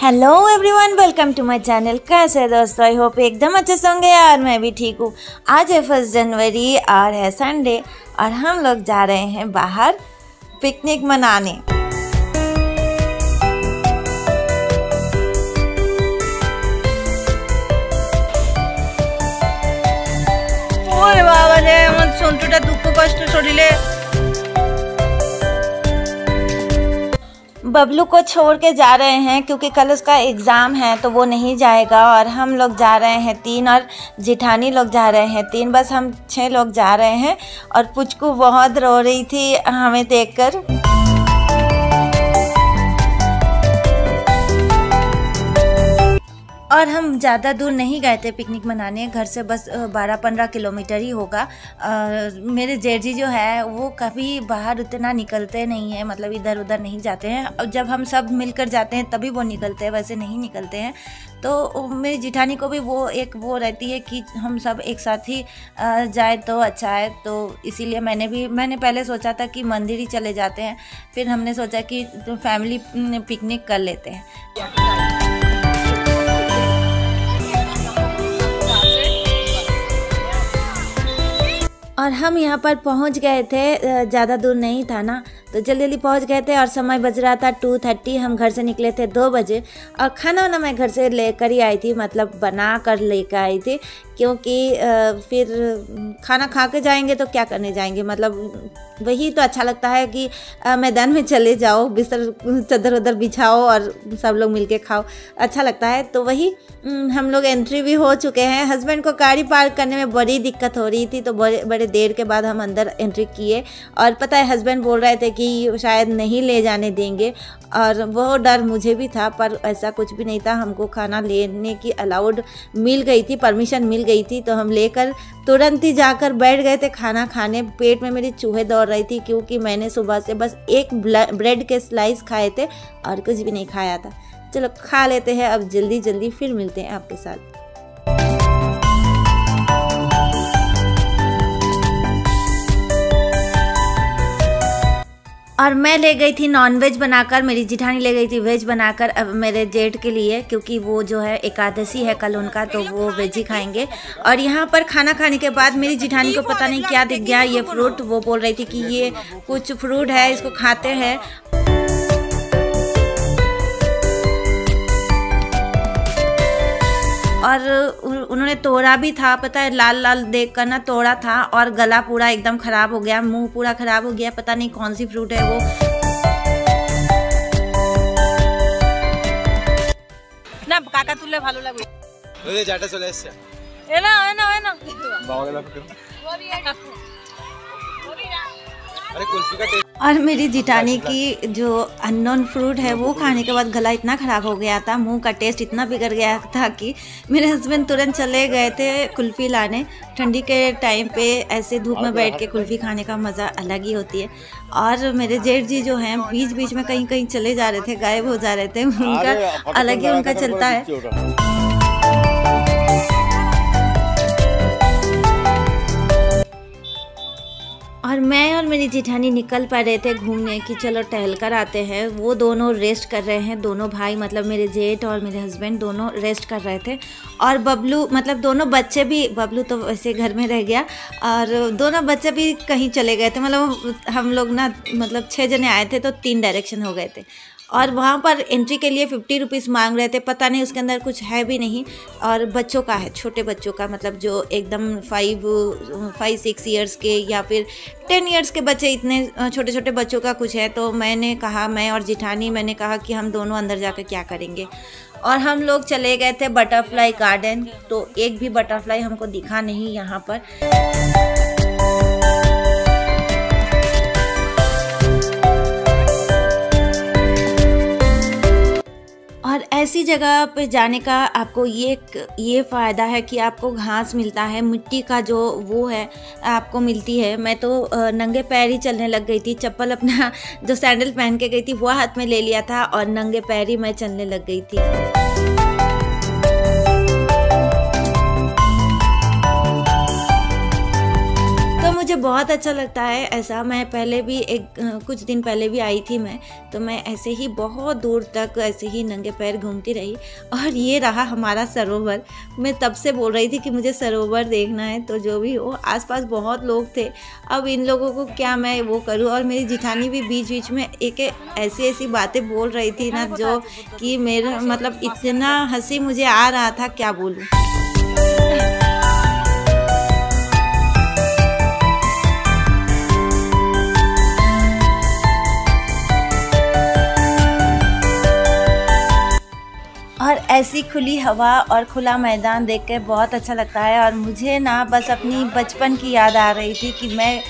Hello everyone, welcome to my channel. कैसे हैं दोस्तों? आई होप एकदम अच्छे से होंगे और मैं भी ठीक हूँ। आज है 1 जनवरी और है संडे और हम लोग जा रहे हैं बाहर पिकनिक मनाने। ओरे बाबा रे, मन सोनटुटा दुख कष्ट छोड़िले। बबलू को छोड़ के जा रहे हैं क्योंकि कल उसका एग्ज़ाम है तो वो नहीं जाएगा और हम लोग जा रहे हैं 3 और जिठानी लोग जा रहे हैं 3। बस हम 6 लोग जा रहे हैं और पुचकू बहुत रो रही थी हमें देखकर। और हम ज़्यादा दूर नहीं गए थे पिकनिक मनाने, घर से बस 12-15 किलोमीटर ही होगा। मेरे जेठ जी जो है वो कभी बाहर उतना निकलते नहीं हैं, मतलब इधर उधर नहीं जाते हैं। और जब हम सब मिलकर जाते हैं तभी वो निकलते हैं, वैसे नहीं निकलते हैं। तो मेरी जिठानी को भी वो रहती है कि हम सब एक साथ ही जाए तो अच्छा है। तो इसीलिए मैंने पहले सोचा था कि मंदिर ही चले जाते हैं, फिर हमने सोचा कि फैमिली पिकनिक कर लेते हैं। और हम यहाँ पर पहुँच गए थे, ज़्यादा दूर नहीं था ना, तो जल्दी जल्दी पहुँच गए थे। और समय बज रहा था 2:30। हम घर से निकले थे 2 बजे और खाना वाना मैं घर से लेकर ही आई थी, मतलब बना कर लेकर आई थी, क्योंकि फिर खाना खा के जाएंगे तो क्या करने जाएंगे, मतलब वही तो अच्छा लगता है कि मैदान में चले जाओ, बिस्तर चादर उधर बिछाओ और सब लोग मिलके खाओ, अच्छा लगता है। तो वही हम लोग एंट्री भी हो चुके हैं। हस्बैंड को गाड़ी पार्क करने में बड़ी दिक्कत हो रही थी, तो बड़े देर के बाद हम अंदर एंट्री किए। और पता है हस्बैंड बोल रहे थे कि शायद नहीं ले जाने देंगे, और वो डर मुझे भी था, पर ऐसा कुछ भी नहीं था। हमको खाना लेने की अलाउड मिल गई थी, परमिशन मिल गई थी, तो हम लेकर तुरंत ही जाकर बैठ गए थे खाना खाने। पेट में मेरी चूहे दौड़ रही थी क्योंकि मैंने सुबह से बस एक ब्रेड के स्लाइस खाए थे और कुछ भी नहीं खाया था। चलो खा लेते हैं अब जल्दी जल्दी, फिर मिलते हैं आपके साथ। और मैं ले गई थी नॉनवेज बनाकर, मेरी जिठानी ले गई थी वेज बनाकर अब मेरे जेठ के लिए, क्योंकि वो जो है एकादशी है कल उनका, तो वो वेज ही खाएंगे। और यहाँ पर खाना खाने के बाद मेरी जिठानी को पता नहीं क्या दिख गया, ये फ्रूट, वो बोल रही थी कि ये कुछ फ्रूट है, इसको खाते हैं। और उन्होंने तोड़ा भी था, पता है, लाल लाल देख कर ना तोड़ा था, और गला पूरा एकदम ख़राब हो गया, मुंह पूरा ख़राब हो गया, पता नहीं कौन सी फ्रूट है वो। ना काका तुले भालो लागो ओले जाटा चले আসছে এনা বাবা और मेरी जिठानी की जो अननोन फ्रूट है वो खाने के बाद गला इतना ख़राब हो गया था, मुंह का टेस्ट इतना बिगड़ गया था कि मेरे हस्बैंड तुरंत चले गए थे कुल्फ़ी लाने। ठंडी के टाइम पे ऐसे धूप में बैठ के कुल्फ़ी खाने का मज़ा अलग ही होती है। और मेरे जेठ जी जो हैं बीच बीच में कहीं कहीं चले जा रहे थे, गायब हो जा रहे थे, उनका अलग ही उनका चलता है। और मैं और मेरी जिठानी निकल पड़े थे घूमने कि चलो टहल कर आते हैं। वो दोनों रेस्ट कर रहे हैं, दोनों भाई, मतलब मेरे जेठ और मेरे हस्बैंड दोनों रेस्ट कर रहे थे। और बबलू, मतलब दोनों बच्चे भी, बबलू तो वैसे घर में रह गया, और दोनों बच्चे भी कहीं चले गए थे। मतलब हम लोग ना, मतलब 6 जने आए थे तो 3 डायरेक्शन हो गए थे। और वहाँ पर एंट्री के लिए 50 रुपीज़ मांग रहे थे, पता नहीं उसके अंदर कुछ है भी नहीं। और बच्चों का है, छोटे बच्चों का, मतलब जो एकदम 5-6 ईयर्स के या फिर 10 ईयर्स के बच्चे, इतने छोटे छोटे बच्चों का कुछ है। तो मैंने कहा, मैं और जिठानी, मैंने कहा कि हम दोनों अंदर जाकर क्या करेंगे। और हम लोग चले गए थे बटरफ्लाई गार्डन, तो एक भी बटरफ्लाई हमको दिखा नहीं यहाँ पर। और ऐसी जगह पे जाने का आपको ये फ़ायदा है कि आपको घास मिलता है, मिट्टी का जो वो है आपको मिलती है। मैं तो नंगे पैर ही चलने लग गई थी, चप्पल अपना जो सैंडल पहन के गई थी वो हाथ में ले लिया था और नंगे पैर ही मैं चलने लग गई थी। मुझे बहुत अच्छा लगता है ऐसा। मैं पहले भी कुछ दिन पहले भी आई थी मैं, तो मैं ऐसे ही बहुत दूर तक ऐसे ही नंगे पैर घूमती रही। और ये रहा हमारा सरोवर। मैं तब से बोल रही थी कि मुझे सरोवर देखना है। तो जो भी हो, आसपास बहुत लोग थे, अब इन लोगों को क्या मैं वो करूँ। और मेरी जिठानी भी बीच बीच में एक ऐसी ऐसी बातें बोल रही थी ना, जो कि मेरा मतलब इतना हंसी मुझे आ रहा था, क्या बोलूँ। और ऐसी खुली हवा और खुला मैदान देख के बहुत अच्छा लगता है। और मुझे ना बस अपनी बचपन की याद आ रही थी कि मैं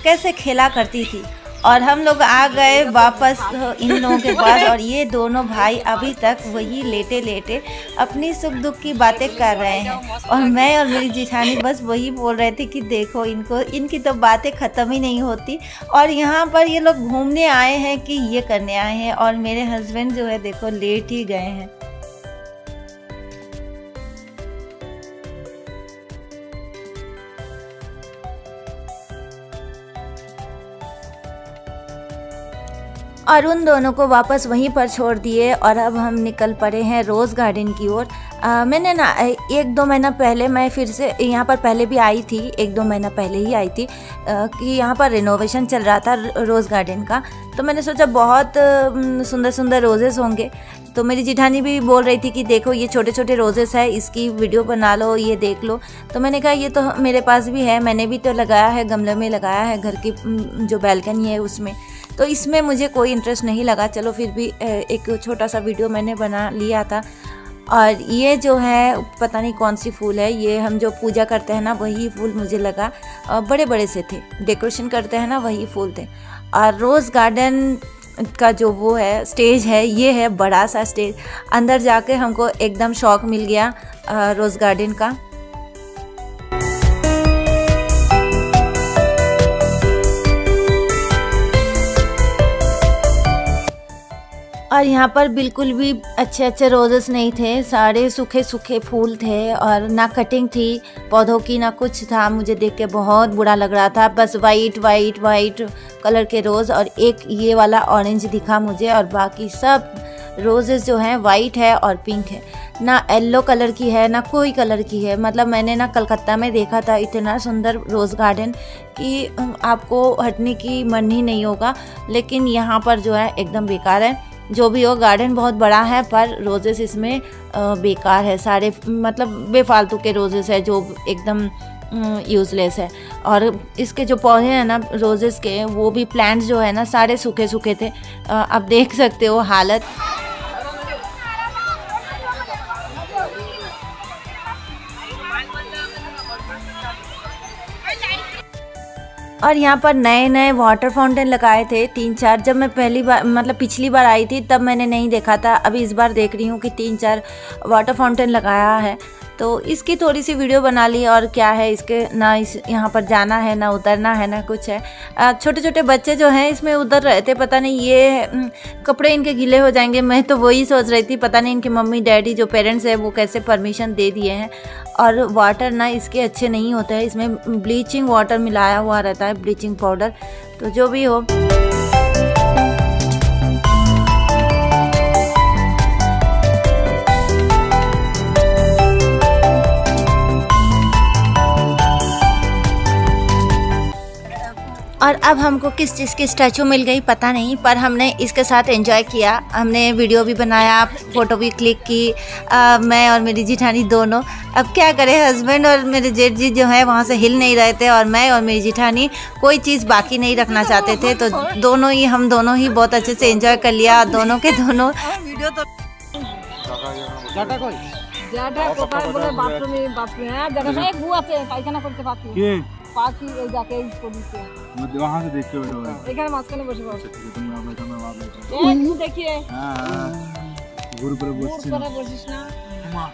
कैसे खेला करती थी। और हम लोग आ गए वापस इन लोगों के पास, और ये दोनों भाई अभी तक वही लेटे लेटे अपनी सुख दुख की बातें कर रहे हैं। और मैं और मेरी जिठानी बस वही बोल रहे थे कि देखो इनकी तो बातें ख़त्म ही नहीं होती। और यहाँ पर ये लोग घूमने आए हैं कि ये करने आए हैं। और मेरे हस्बैंड जो है देखो लेट ही गए हैं। और उन दोनों को वापस वहीं पर छोड़ दिए और अब हम निकल पड़े हैं रोज़ गार्डन की ओर। मैंने ना 1-2 महीना पहले मैं फिर से यहाँ पर पहले भी आई थी, 1-2 महीना पहले ही आई थी कि यहाँ पर रिनोवेशन चल रहा था रोज़ गार्डन का। तो मैंने सोचा बहुत सुंदर सुंदर रोजेस होंगे। तो मेरी जिठानी भी बोल रही थी कि देखो ये छोटे छोटे रोजेस है, इसकी वीडियो बना लो, ये देख लो। तो मैंने कहा ये तो मेरे पास भी है, मैंने भी तो लगाया है, गमले में लगाया है, घर की जो बैल्कनी है उसमें। तो इसमें मुझे कोई इंटरेस्ट नहीं लगा, चलो फिर भी एक छोटा सा वीडियो मैंने बना लिया था। और ये जो है पता नहीं कौन सी फूल है, ये हम जो पूजा करते हैं ना वही फूल मुझे लगा, बड़े बड़े से थे, डेकोरेशन करते हैं ना वही फूल थे। और रोज़ गार्डन का जो वो है स्टेज है, ये है बड़ा सा स्टेज। अंदर जाके हमको एकदम शौक मिल गया रोज़ गार्डन का। और यहाँ पर बिल्कुल भी अच्छे अच्छे रोजेस नहीं थे, सारे सूखे सूखे फूल थे और ना कटिंग थी पौधों की ना कुछ था। मुझे देख के बहुत बुरा लग रहा था, बस वाइट वाइट वाइट कलर के रोज़ और एक ये वाला ऑरेंज दिखा मुझे। और बाकी सब रोजेस जो हैं वाइट है और पिंक है, ना येलो कलर की है ना कोई कलर की है। मतलब मैंने ना कलकत्ता में देखा था इतना सुंदर रोज़ गार्डन कि आपको हटने की मन ही नहीं होगा, लेकिन यहाँ पर जो है एकदम बेकार है। जो भी हो, गार्डन बहुत बड़ा है पर रोजेस इसमें बेकार है, सारे मतलब बेफालतू के रोजेस है जो एकदम यूज़लेस है। और इसके जो पौधे हैं ना रोजेस के, वो भी प्लांट्स जो है ना सारे सूखे सूखे थे। आप देख सकते हो हालत। और यहाँ पर नए नए वाटर फाउंटेन लगाए थे 3-4। जब मैं पहली बार मतलब पिछली बार आई थी तब मैंने नहीं देखा था, अभी इस बार देख रही हूँ कि 3-4 वाटर फाउंटेन लगाया है। तो इसकी थोड़ी सी वीडियो बना ली। और क्या है, इसके ना यहाँ पर जाना है ना उतरना है ना कुछ है। छोटे छोटे बच्चे जो हैं इसमें उतर रहे थे, पता नहीं ये कपड़े इनके गीले हो जाएंगे। मैं तो वही सोच रही थी, पता नहीं इनके मम्मी डैडी जो पेरेंट्स हैं वो कैसे परमिशन दे दिए हैं। और वाटर ना इसके अच्छे नहीं होते हैं, इसमें ब्लीचिंग वाटर मिलाया हुआ रहता है, ब्लीचिंग पाउडर। तो जो भी हो, और अब हमको किस चीज़ की स्टैचू मिल गई पता नहीं, पर हमने इसके साथ एंजॉय किया। हमने वीडियो भी बनाया, फ़ोटो भी क्लिक की, मैं और मेरी जिठानी दोनों। अब क्या करें, हस्बैंड और मेरे जेठ जी जो है वहाँ से हिल नहीं रहे थे और मैं और मेरी जिठानी कोई चीज़ बाकी नहीं रखना चाहते थे। तो हम दोनों ही बहुत अच्छे से एंजॉय कर लिया, दोनों के दोनों। वीडियो तो পাখি এই যাকে এই করিছে মধ্যে वहां से देख के बैठो এখানে মাঝখানে বসে বসে তুমি না बैठो मैं वहां बैठो এই देखिए हां গুরু করে বসিস না মা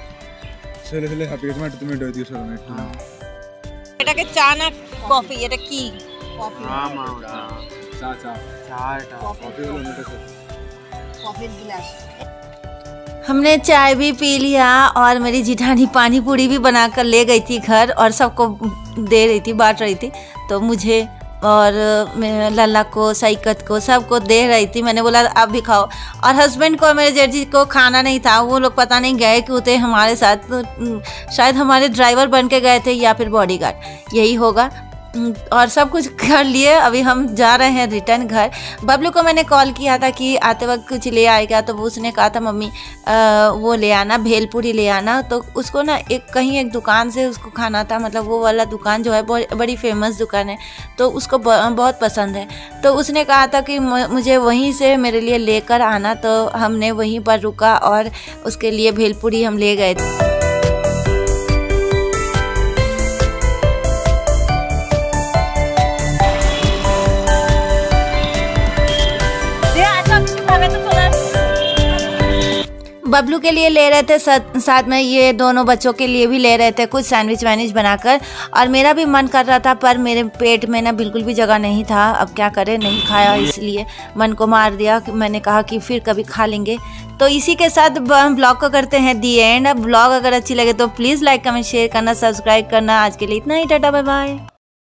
ছেলে ছেলে হ্যাপি টমেটো তুমি দই দিও সরনে একটু এটাকে চা না কফি, এটা কি কফি? हां মা চা চা চা এটা কফি হলো না, এটা कॉफी गिलास। हमने चाय भी पी लिया और मेरी जिठानी पानी पूरी भी बनाकर ले गई थी घर और सबको दे रही थी, बांट रही थी। तो मुझे और लल्ला को, सईकत को, सबको दे रही थी। मैंने बोला आप भी खाओ। और हस्बैंड को, मेरे जेठ जी को खाना नहीं था, वो लोग पता नहीं गए क्यों थे हमारे साथ, शायद हमारे ड्राइवर बन के गए थे या फिर बॉडीगार्ड, यही होगा। और सब कुछ कर लिए, अभी हम जा रहे हैं रिटर्न घर। बबलू को मैंने कॉल किया था कि आते वक्त कुछ ले आएगा, तो उसने कहा था मम्मी वो ले आना, भेलपुरी ले आना। तो उसको ना एक दुकान से उसको खाना था, मतलब वो वाला दुकान जो है बड़ी फेमस दुकान है, तो उसको बहुत पसंद है। तो उसने कहा था कि मुझे वहीं से मेरे लिए लेकर आना, तो हमने वहीं पर रुका और उसके लिए भेलपुरी हम ले गए थे। बबलू के लिए ले रहे थे, साथ में ये दोनों बच्चों के लिए भी ले रहे थे कुछ सैंडविच वैंडविच बनाकर। और मेरा भी मन कर रहा था, पर मेरे पेट में ना बिल्कुल भी जगह नहीं था। अब क्या करें, नहीं खाया, इसलिए मन को मार दिया। मैंने कहा कि फिर कभी खा लेंगे। तो इसी के साथ ब्लॉग को करते हैं दी एंड। अब ब्लॉग अगर अच्छी लगे तो प्लीज़ लाइक, कमेंट, शेयर करना, सब्सक्राइब करना। आज के लिए इतना ही, टाटा बाय बाय।